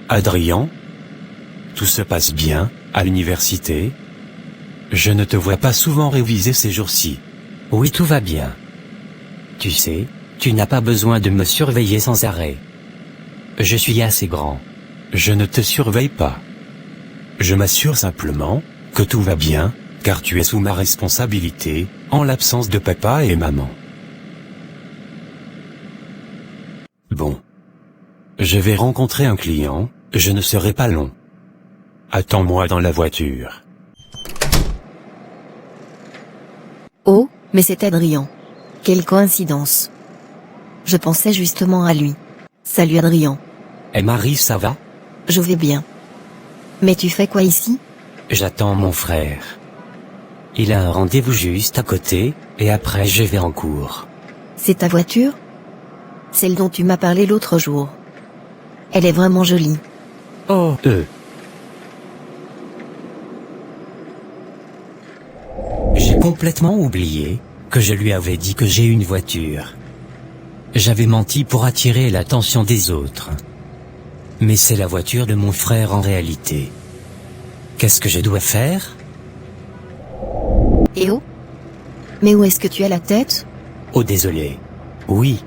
Adrien? Tout se passe bien, à l'université? Je ne te vois pas souvent réviser ces jours-ci. Oui, tout va bien. Tu sais, tu n'as pas besoin de me surveiller sans arrêt. Je suis assez grand. Je ne te surveille pas. Je m'assure simplement que tout va bien, car tu es sous ma responsabilité, en l'absence de papa et maman. Bon. Je vais rencontrer un client, je ne serai pas long. Attends-moi dans la voiture. Oh, mais c'est Adrien. Quelle coïncidence. Je pensais justement à lui. Salut Adrien. Et Marie, ça va? Je vais bien. Mais tu fais quoi ici? J'attends mon frère. Il a un rendez-vous juste à côté, et après je vais en cours. C'est ta voiture? Celle dont tu m'as parlé l'autre jour. Elle est vraiment jolie. Oh, J'ai complètement oublié que je lui avais dit que j'ai une voiture. J'avais menti pour attirer l'attention des autres. Mais c'est la voiture de mon frère en réalité. Qu'est-ce que je dois faire? Eh oh? Mais où est-ce que tu as la tête? Oh désolé. Oui.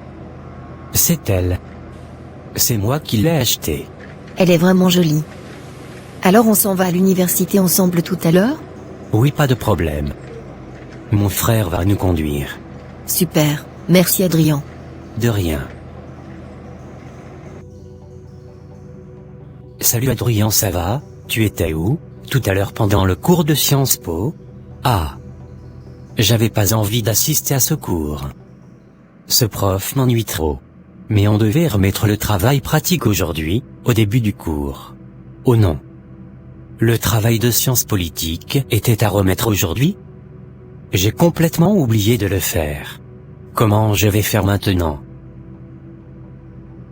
C'est elle. C'est moi qui l'ai achetée. Elle est vraiment jolie. Alors on s'en va à l'université ensemble tout à l'heure? Oui, pas de problème. Mon frère va nous conduire. Super, merci Adrien. De rien. Salut Adrien, ça va? Tu étais où, tout à l'heure pendant le cours de Sciences Po? Ah. J'avais pas envie d'assister à ce cours. Ce prof m'ennuie trop. Mais on devait remettre le travail pratique aujourd'hui, au début du cours. Oh non. Le travail de sciences politiques était à remettre aujourd'hui? J'ai complètement oublié de le faire. Comment je vais faire maintenant?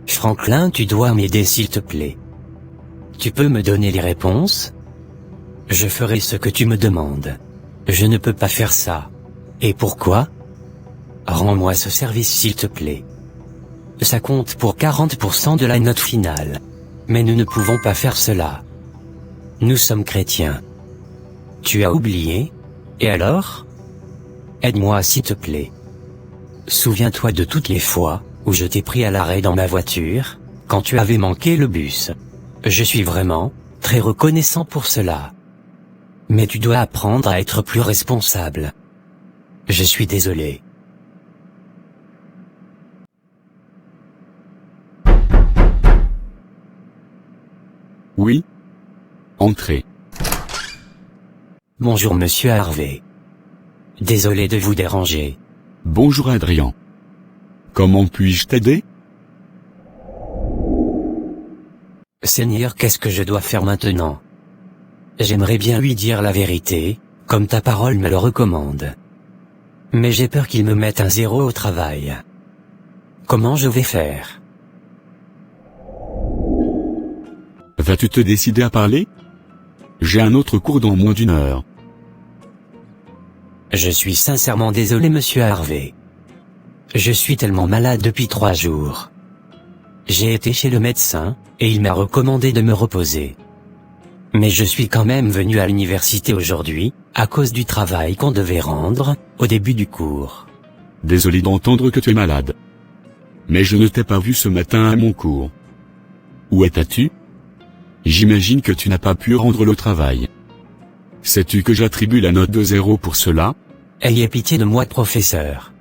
Franklin, tu dois m'aider s'il te plaît. Tu peux me donner les réponses? Je ferai ce que tu me demandes. Je ne peux pas faire ça. Et pourquoi? Rends-moi ce service s'il te plaît. Ça compte pour 40% de la note finale. Mais nous ne pouvons pas faire cela. Nous sommes chrétiens. Tu as oublié? Et alors? Aide-moi s'il te plaît. Souviens-toi de toutes les fois où je t'ai pris à l'arrêt dans ma voiture, quand tu avais manqué le bus. Je suis vraiment très reconnaissant pour cela. Mais tu dois apprendre à être plus responsable. Je suis désolé. Oui? Entrez. Bonjour monsieur Harvey. Désolé de vous déranger. Bonjour Adrien. Comment puis-je t'aider? Seigneur, qu'est-ce que je dois faire maintenant? J'aimerais bien lui dire la vérité, comme ta parole me le recommande. Mais j'ai peur qu'il me mette un 0 au travail. Comment je vais faire? Vas-tu te décider à parler? J'ai un autre cours dans moins d'1 heure. Je suis sincèrement désolé monsieur Harvey. Je suis tellement malade depuis 3 jours. J'ai été chez le médecin, et il m'a recommandé de me reposer. Mais je suis quand même venu à l'université aujourd'hui, à cause du travail qu'on devait rendre, au début du cours. Désolé d'entendre que tu es malade. Mais je ne t'ai pas vu ce matin à mon cours. Où étais-tu? J'imagine que tu n'as pas pu rendre le travail. Sais-tu que j'attribue la note de 0 pour cela? Ayez pitié de moi, professeur.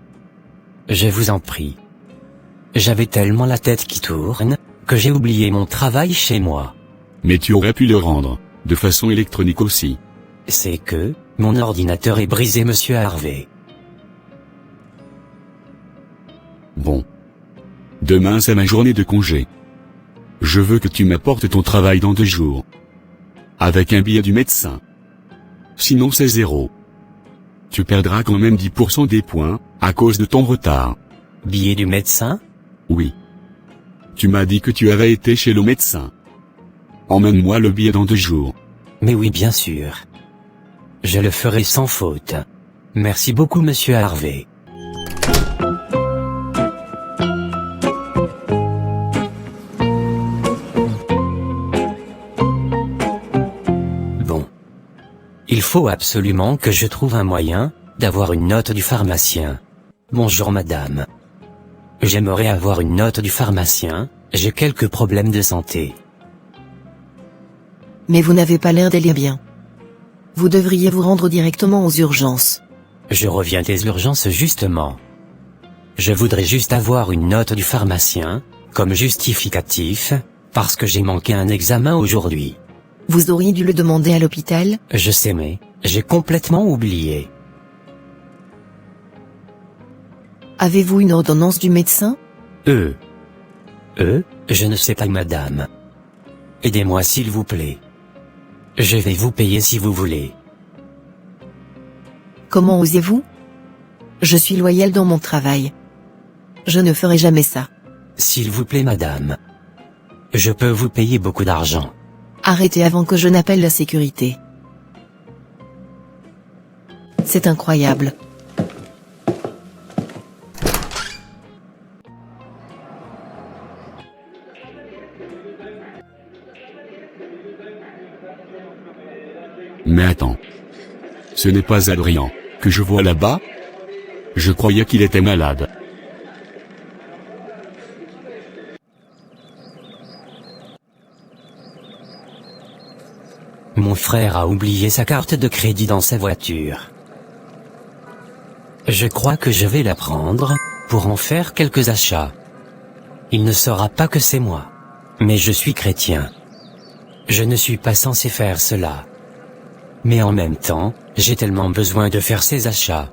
Je vous en prie. J'avais tellement la tête qui tourne, que j'ai oublié mon travail chez moi. Mais tu aurais pu le rendre, de façon électronique aussi. C'est que, mon ordinateur est brisé monsieur Harvey. Bon. Demain c'est ma journée de congé. Je veux que tu m'apportes ton travail dans 2 jours. Avec un billet du médecin. Sinon c'est 0. Tu perdras quand même 10% des points, à cause de ton retard. Billet du médecin? Oui. Tu m'as dit que tu avais été chez le médecin. Emmène-moi le billet dans 2 jours. Mais oui, bien sûr. Je le ferai sans faute. Merci beaucoup monsieur Harvey. Il faut absolument que je trouve un moyen d'avoir une note du pharmacien. Bonjour madame. J'aimerais avoir une note du pharmacien, j'ai quelques problèmes de santé. Mais vous n'avez pas l'air d'aller bien. Vous devriez vous rendre directement aux urgences. Je reviens des urgences justement. Je voudrais juste avoir une note du pharmacien, comme justificatif, parce que j'ai manqué un examen aujourd'hui. Vous auriez dû le demander à l'hôpital. Je sais mais, j'ai complètement oublié. Avez-vous une ordonnance du médecin? Je ne sais pas madame. Aidez-moi s'il vous plaît. Je vais vous payer si vous voulez. Comment osez-vous? Je suis loyal dans mon travail. Je ne ferai jamais ça. S'il vous plaît madame. Je peux vous payer beaucoup d'argent. Arrêtez avant que je n'appelle la sécurité. C'est incroyable. Mais attends. Ce n'est pas Adrien, que je vois là-bas? Je croyais qu'il était malade. Mon frère a oublié sa carte de crédit dans sa voiture. Je crois que je vais la prendre, pour en faire quelques achats. Il ne saura pas que c'est moi. Mais je suis chrétien. Je ne suis pas censé faire cela. Mais en même temps, j'ai tellement besoin de faire ces achats.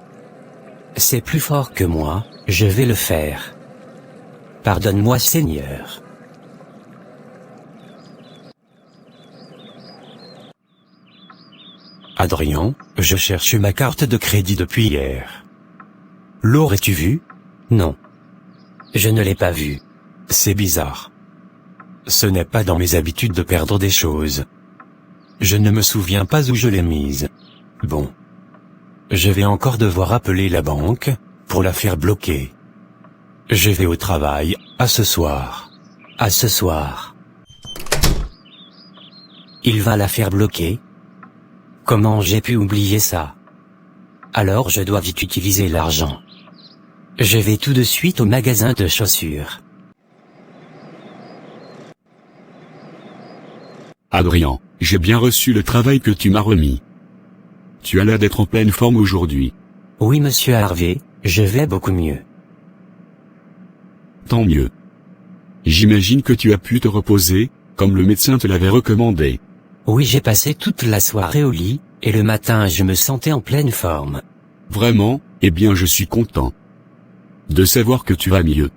C'est plus fort que moi, je vais le faire. Pardonne-moi Seigneur. Adrien, je cherche ma carte de crédit depuis hier. L'aurais-tu vue? Non. Je ne l'ai pas vu. C'est bizarre. Ce n'est pas dans mes habitudes de perdre des choses. Je ne me souviens pas où je l'ai mise. Bon. Je vais encore devoir appeler la banque, pour la faire bloquer. Je vais au travail, à ce soir. À ce soir. Il va la faire bloquer? Comment j'ai pu oublier ça? Alors je dois vite utiliser l'argent. Je vais tout de suite au magasin de chaussures. Adrien, j'ai bien reçu le travail que tu m'as remis. Tu as l'air d'être en pleine forme aujourd'hui. Oui monsieur Harvey, je vais beaucoup mieux. Tant mieux. J'imagine que tu as pu te reposer, comme le médecin te l'avait recommandé. Oui, j'ai passé toute la soirée au lit, et le matin je me sentais en pleine forme. Vraiment, eh bien je suis content de savoir que tu vas mieux.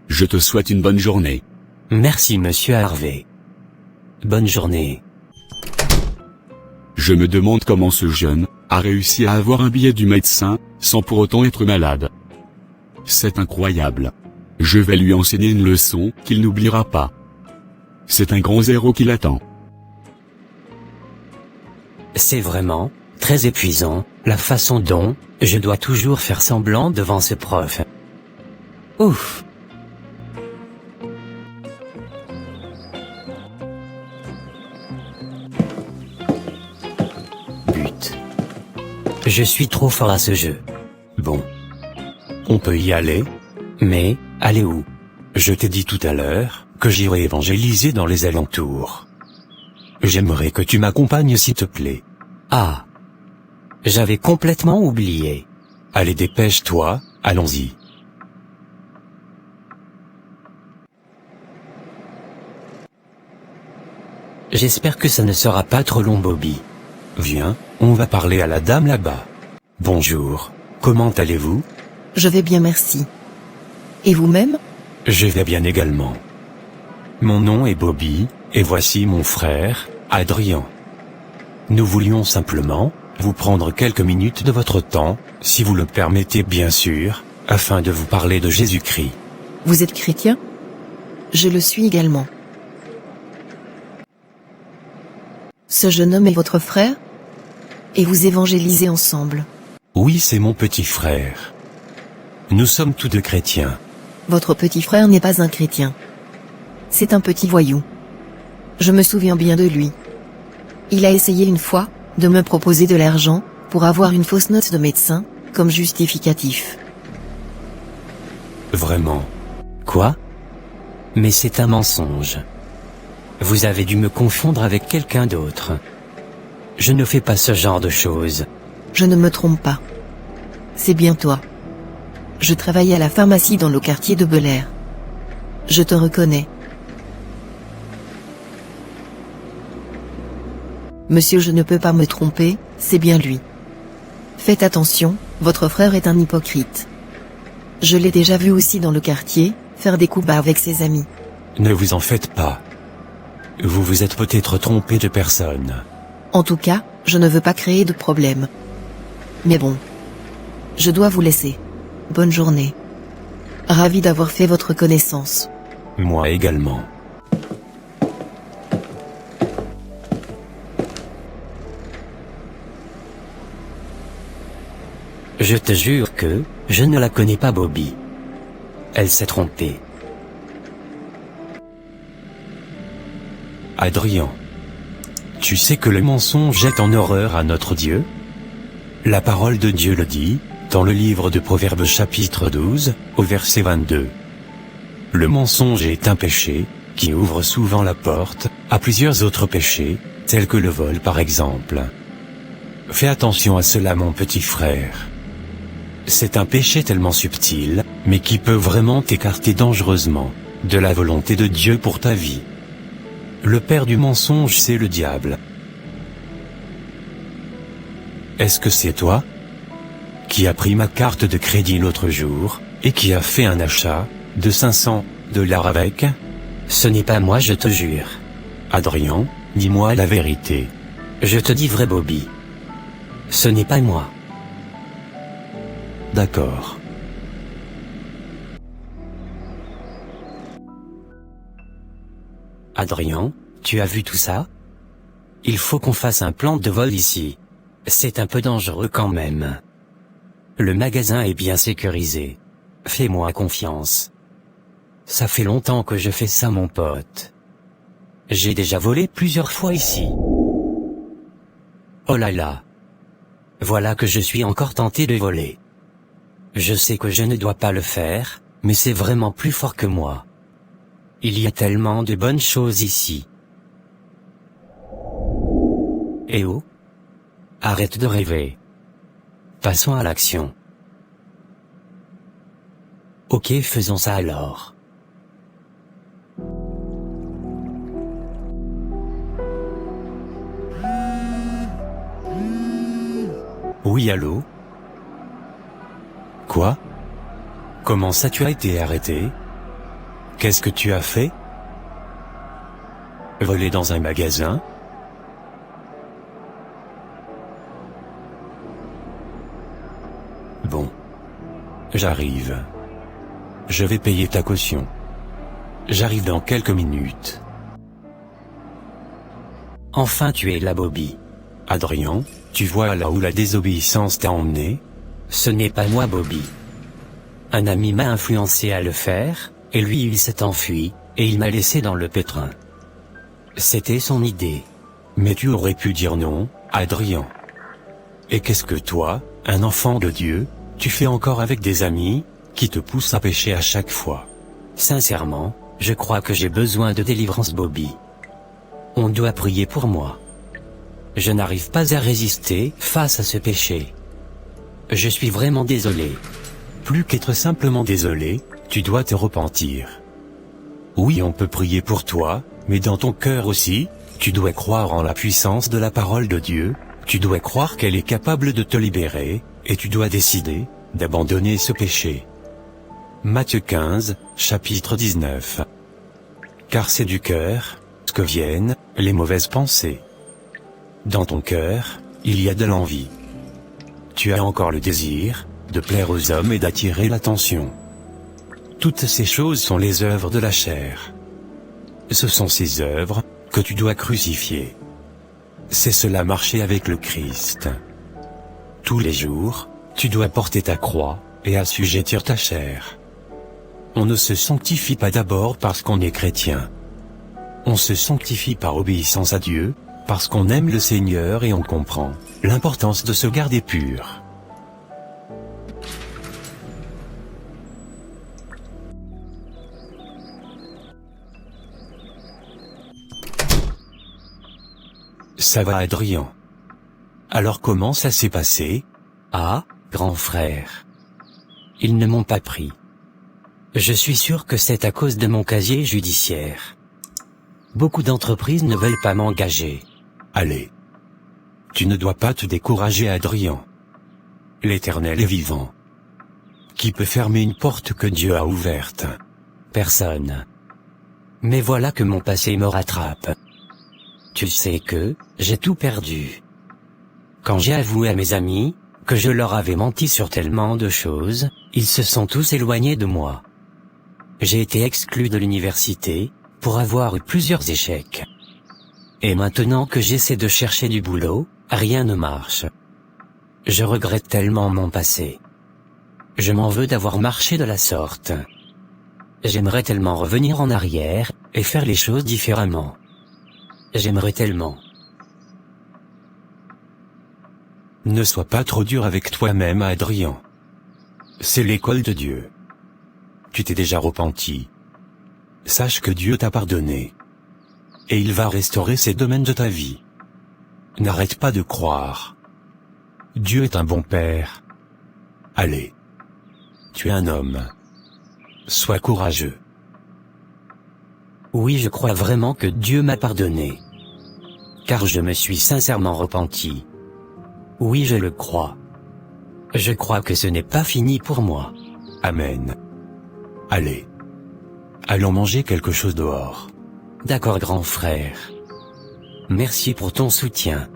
Je te souhaite une bonne journée. Merci monsieur Harvey. Bonne journée. Je me demande comment ce jeune a réussi à avoir un billet du médecin, sans pour autant être malade. C'est incroyable. Je vais lui enseigner une leçon qu'il n'oubliera pas. C'est un grand zéro qui l'attend. C'est vraiment très épuisant, la façon dont je dois toujours faire semblant devant ce prof. Ouf. But. Je suis trop fort à ce jeu. Bon. On peut y aller? Mais, aller où? Je t'ai dit tout à l'heure que j'irai évangéliser dans les alentours. J'aimerais que tu m'accompagnes s'il te plaît. Ah. J'avais complètement oublié. Allez, dépêche-toi, allons-y. J'espère que ça ne sera pas trop long Bobby. Viens, on va parler à la dame là-bas. Bonjour, comment allez-vous? Je vais bien merci. Et vous-même? Je vais bien également. Mon nom est Bobby, et voici mon frère, Adrien. Nous voulions simplement vous prendre quelques minutes de votre temps, si vous le permettez bien sûr, afin de vous parler de Jésus-Christ. Vous êtes chrétien? Je le suis également. Ce jeune homme est votre frère? Et vous évangélisez ensemble? Oui, c'est mon petit frère. Nous sommes tous deux chrétiens. Votre petit frère n'est pas un chrétien. C'est un petit voyou. Je me souviens bien de lui. Il a essayé une fois de me proposer de l'argent, pour avoir une fausse note de médecin, comme justificatif. Vraiment. Quoi? Mais c'est un mensonge. Vous avez dû me confondre avec quelqu'un d'autre. Je ne fais pas ce genre de choses. Je ne me trompe pas. C'est bien toi. Je travaille à la pharmacie dans le quartier de Bel Air. Je te reconnais. Monsieur, je ne peux pas me tromper, c'est bien lui. Faites attention, votre frère est un hypocrite. Je l'ai déjà vu aussi dans le quartier, faire des coups bas avec ses amis. Ne vous en faites pas. Vous vous êtes peut-être trompé de personne. En tout cas, je ne veux pas créer de problème. Mais bon. Je dois vous laisser. Bonne journée. Ravi d'avoir fait votre connaissance. Moi également. Je te jure que, je ne la connais pas Bobby. Elle s'est trompée. Adrien. Tu sais que le mensonge jette en horreur à notre Dieu? La parole de Dieu le dit, dans le livre de Proverbes chapitre 12, au verset 22. Le mensonge est un péché, qui ouvre souvent la porte, à plusieurs autres péchés, tels que le vol par exemple. Fais attention à cela mon petit frère. C'est un péché tellement subtil, mais qui peut vraiment t'écarter dangereusement, de la volonté de Dieu pour ta vie. Le père du mensonge, c'est le diable. Est-ce que c'est toi qui a pris ma carte de crédit l'autre jour, et qui a fait un achat de $500 avec? Ce n'est pas moi, je te jure. Adrien, dis-moi la vérité. Je te dis vrai Bobby. Ce n'est pas moi. D'accord. Adrien, tu as vu tout ça? Il faut qu'on fasse un plan de vol ici. C'est un peu dangereux quand même. Le magasin est bien sécurisé. Fais-moi confiance. Ça fait longtemps que je fais ça mon pote. J'ai déjà volé plusieurs fois ici. Oh là là. Voilà que je suis encore tenté de voler. Je sais que je ne dois pas le faire, mais c'est vraiment plus fort que moi. Il y a tellement de bonnes choses ici. Eh oh? Arrête de rêver. Passons à l'action. Ok, faisons ça alors. Oui, allô? Quoi? Comment ça tu as été arrêté? Qu'est-ce que tu as fait? Voler dans un magasin? Bon. J'arrive. Je vais payer ta caution. J'arrive dans quelques minutes. Enfin tu es là Bobby. Adrien, tu vois là où la désobéissance t'a emmené? Ce n'est pas moi Bobby. Un ami m'a influencé à le faire, et lui il s'est enfui, et il m'a laissé dans le pétrin. C'était son idée. Mais tu aurais pu dire non, Adrien. Et qu'est-ce que toi, un enfant de Dieu, tu fais encore avec des amis, qui te poussent à pécher à chaque fois? Sincèrement, je crois que j'ai besoin de délivrance Bobby. On doit prier pour moi. Je n'arrive pas à résister face à ce péché. Je suis vraiment désolé. Plus qu'être simplement désolé, tu dois te repentir. Oui, on peut prier pour toi, mais dans ton cœur aussi, tu dois croire en la puissance de la parole de Dieu, tu dois croire qu'elle est capable de te libérer, et tu dois décider d'abandonner ce péché. Matthieu 15, chapitre 19. Car c'est du cœur que viennent les mauvaises pensées. Dans ton cœur, il y a de l'envie. Tu as encore le désir de plaire aux hommes et d'attirer l'attention. Toutes ces choses sont les œuvres de la chair. Ce sont ces œuvres que tu dois crucifier. C'est cela marcher avec le Christ. Tous les jours, tu dois porter ta croix et assujettir ta chair. On ne se sanctifie pas d'abord parce qu'on est chrétien. On se sanctifie par obéissance à Dieu, Parce qu'on aime le Seigneur et on comprend l'importance de se garder pur. Ça va, Adrien? Alors comment ça s'est passé? Ah, grand frère. Ils ne m'ont pas pris. Je suis sûr que c'est à cause de mon casier judiciaire. Beaucoup d'entreprises ne veulent pas m'engager. Allez. Tu ne dois pas te décourager, Adrien. L'Éternel est vivant. Qui peut fermer une porte que Dieu a ouverte? Personne. Mais voilà que mon passé me rattrape. Tu sais que, j'ai tout perdu. Quand j'ai avoué à mes amis, que je leur avais menti sur tellement de choses, ils se sont tous éloignés de moi. J'ai été exclu de l'université, pour avoir eu plusieurs échecs. Et maintenant que j'essaie de chercher du boulot, rien ne marche. Je regrette tellement mon passé. Je m'en veux d'avoir marché de la sorte. J'aimerais tellement revenir en arrière, et faire les choses différemment. J'aimerais tellement. Ne sois pas trop dur avec toi-même, Adrien. C'est l'école de Dieu. Tu t'es déjà repenti. Sache que Dieu t'a pardonné. Et il va restaurer ces domaines de ta vie. N'arrête pas de croire. Dieu est un bon père. Allez. Tu es un homme. Sois courageux. Oui, je crois vraiment que Dieu m'a pardonné. Car je me suis sincèrement repenti. Oui, je le crois. Je crois que ce n'est pas fini pour moi. Amen. Allez. Allons manger quelque chose dehors. D'accord, grand frère. Merci pour ton soutien.